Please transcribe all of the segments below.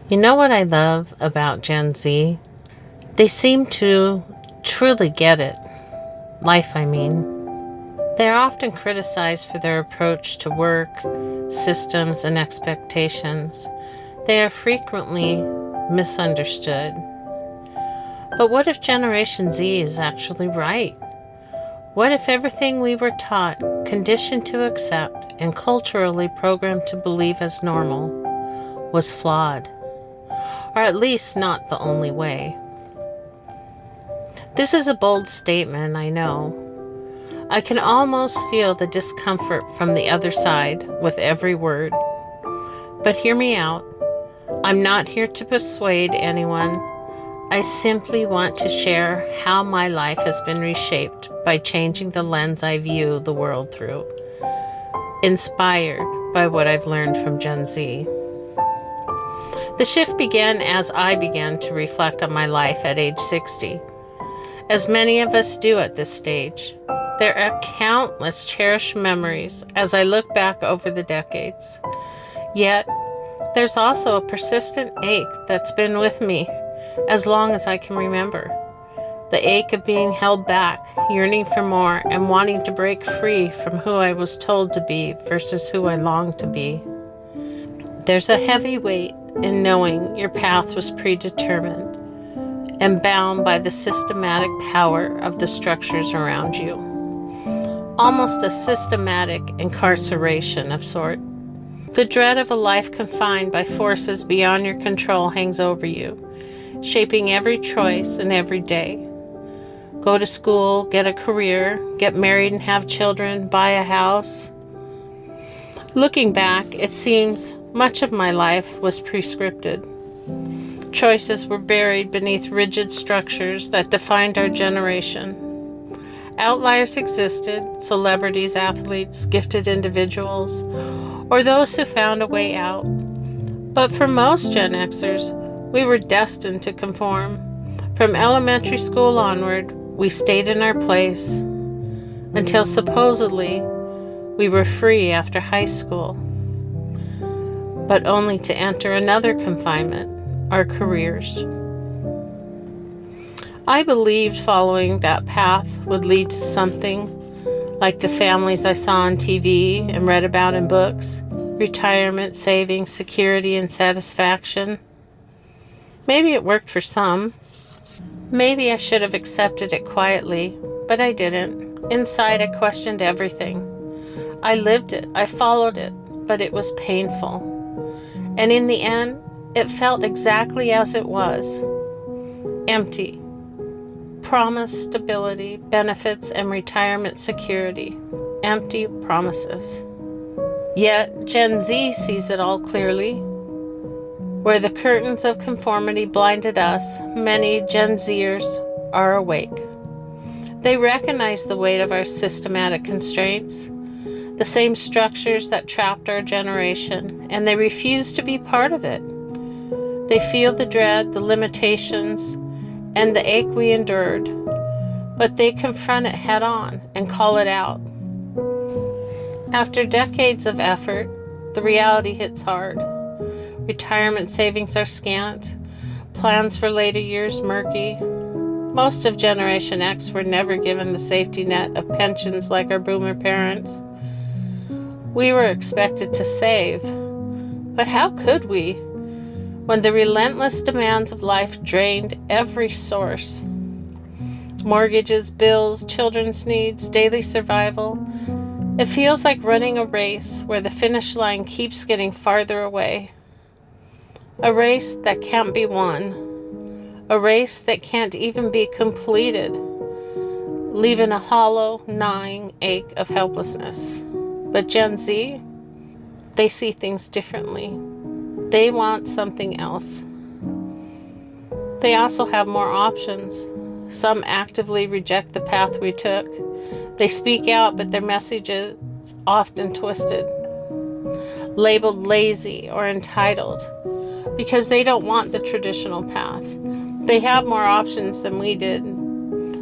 You know what I love about Gen Z? They seem to truly get it. Life, I mean. They're often criticized for their approach to work, systems, and expectations. They are frequently misunderstood. But what if Generation Z is actually right? What if everything we were taught, conditioned to accept, and culturally programmed to believe as normal was flawed? Or at least not the only way. This is a bold statement, I know. I can almost feel the discomfort from the other side with every word. But hear me out. I'm not here to persuade anyone. I simply want to share how my life has been reshaped by changing the lens I view the world through, inspired by what I've learned from Gen Z. The shift began as I began to reflect on my life at age 60. As many of us do at this stage, there are countless cherished memories as I look back over the decades. Yet, there's also a persistent ache that's been with me as long as I can remember. The ache of being held back, yearning for more, and wanting to break free from who I was told to be versus who I longed to be. There's a heavy weight in knowing your path was predetermined and bound by the systematic power of the structures around you. Almost a systematic incarceration of sort. The dread of a life confined by forces beyond your control hangs over you, shaping every choice and every day. Go to school, get a career, get married and have children, buy a house. Looking back, it seems much of my life was prescripted. Choices were buried beneath rigid structures that defined our generation. Outliers existed, celebrities, athletes, gifted individuals, or those who found a way out. But for most Gen Xers, we were destined to conform. From elementary school onward, we stayed in our place until supposedly we were free after high school, but only to enter another confinement, our careers. I believed following that path would lead to something like the families I saw on TV and read about in books, retirement, savings, security, and satisfaction. Maybe it worked for some. Maybe I should have accepted it quietly, but I didn't. Inside, I questioned everything. I lived it, I followed it, but it was painful. And in the end, it felt exactly as it was. Empty. Promised stability, benefits, and retirement security. Empty promises. Yet, Gen Z sees it all clearly. Where the curtains of conformity blinded us, many Gen Zers are awake. They recognize the weight of our systematic constraints, the same structures that trapped our generation, and they refuse to be part of it. They feel the dread, the limitations, and the ache we endured, but they confront it head on and call it out. After decades of effort, the reality hits hard. Retirement savings are scant, plans for later years murky. Most of Generation X were never given the safety net of pensions like our boomer parents. We were expected to save, but how could we when the relentless demands of life drained every source? Mortgages, bills, children's needs, daily survival. It feels like running a race where the finish line keeps getting farther away. A race that can't be won. A race that can't even be completed, leaving a hollow, gnawing ache of helplessness. But Gen Z, they see things differently. They want something else. They also have more options. Some actively reject the path we took. They speak out, but their message is often twisted, labeled lazy or entitled, because they don't want the traditional path. They have more options than we did,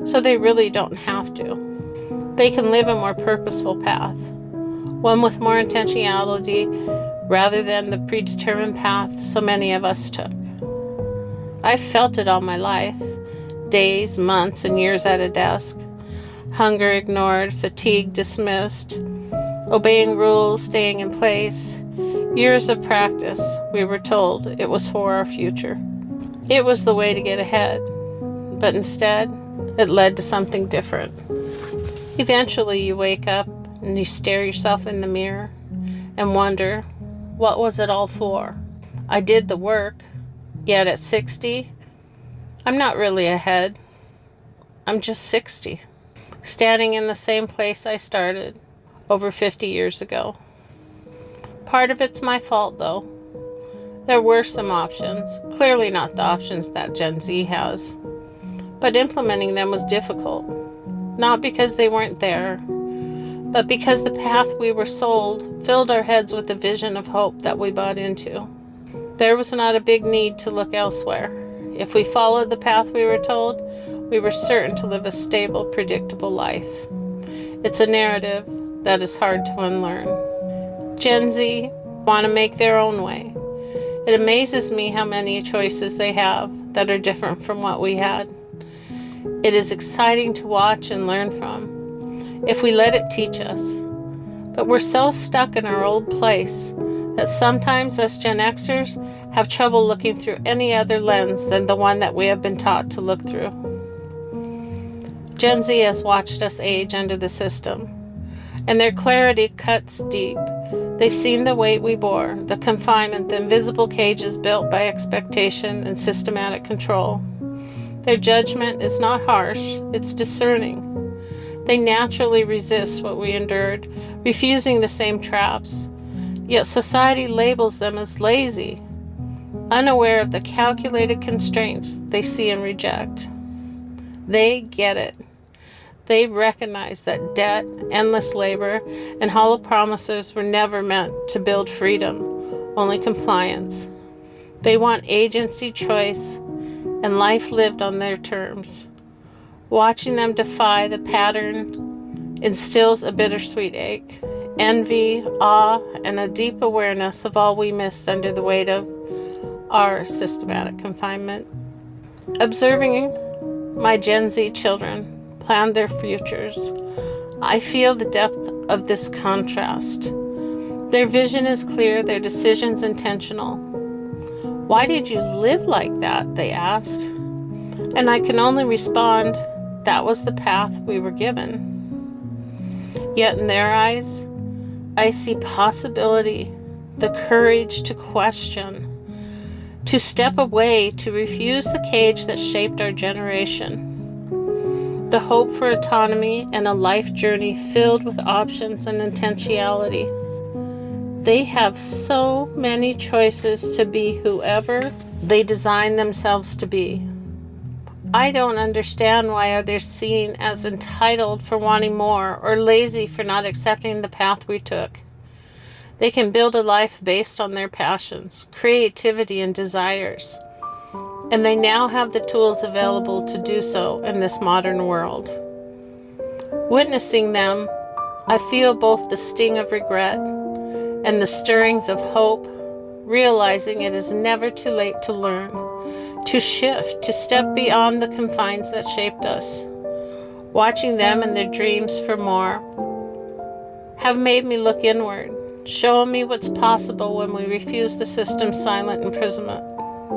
so they really don't have to. They can live a more purposeful path, one with more intentionality, rather than the predetermined path so many of us took. I've felt it all my life, days, months, and years at a desk. Hunger ignored, fatigue dismissed, obeying rules, staying in place. Years of practice, we were told it was for our future. It was the way to get ahead, but instead, it led to something different. Eventually, you wake up and you stare yourself in the mirror and wonder, what was it all for? I did the work, yet at 60, I'm not really ahead. I'm just 60, standing in the same place I started over 50 years ago. Part of it's my fault, though. There were some options, clearly not the options that Gen Z has, but implementing them was difficult, not because they weren't there, but because the path we were sold filled our heads with a vision of hope that we bought into. There was not a big need to look elsewhere. If we followed the path we were told, we were certain to live a stable, predictable life. It's a narrative that is hard to unlearn. Gen Z want to make their own way. It amazes me how many choices they have that are different from what we had. It is exciting to watch and learn from, if we let it teach us. But we're so stuck in our old place that sometimes us Gen Xers have trouble looking through any other lens than the one that we have been taught to look through. Gen Z has watched us age under the system, and their clarity cuts deep. They've seen the weight we bore, the confinement, the invisible cages built by expectation and systematic control. Their judgment is not harsh, it's discerning. They naturally resist what we endured, refusing the same traps. Yet society labels them as lazy, unaware of the calculated constraints they see and reject. They get it. They recognize that debt, endless labor, and hollow promises were never meant to build freedom, only compliance. They want agency, choice, and life lived on their terms. Watching them defy the pattern instills a bittersweet ache, envy, awe, and a deep awareness of all we missed under the weight of our systematic confinement. Observing my Gen Z children plan their futures, I feel the depth of this contrast. Their vision is clear, their decisions intentional. Why did you live like that? They asked. And I can only respond, that was the path we were given. Yet in their eyes, I see possibility, the courage to question, to step away, to refuse the cage that shaped our generation. The hope for autonomy and a life journey filled with options and intentionality. They have so many choices to be whoever they design themselves to be. I don't understand why others are seen as entitled for wanting more or lazy for not accepting the path we took. They can build a life based on their passions, creativity, and desires. And they now have the tools available to do so in this modern world. Witnessing them, I feel both the sting of regret and the stirrings of hope, realizing it is never too late to learn, to shift, to step beyond the confines that shaped us. Watching them and their dreams for more have made me look inward, showing me what's possible when we refuse the system's silent imprisonment.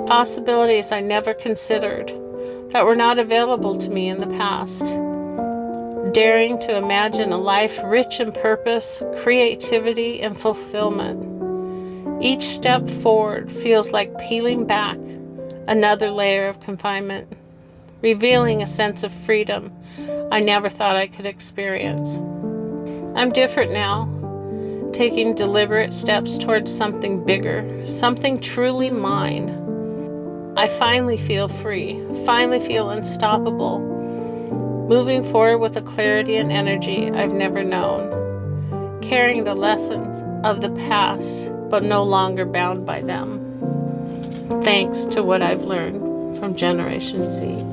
Possibilities I never considered, that were not available to me in the past. Daring to imagine a life rich in purpose, creativity, and fulfillment. Each step forward feels like peeling back another layer of confinement, revealing a sense of freedom I never thought I could experience. I'm different now, taking deliberate steps towards something bigger, something truly mine. I finally feel free, finally feel unstoppable, moving forward with a clarity and energy I've never known, carrying the lessons of the past, but no longer bound by them. Thanks to what I've learned from Generation Z.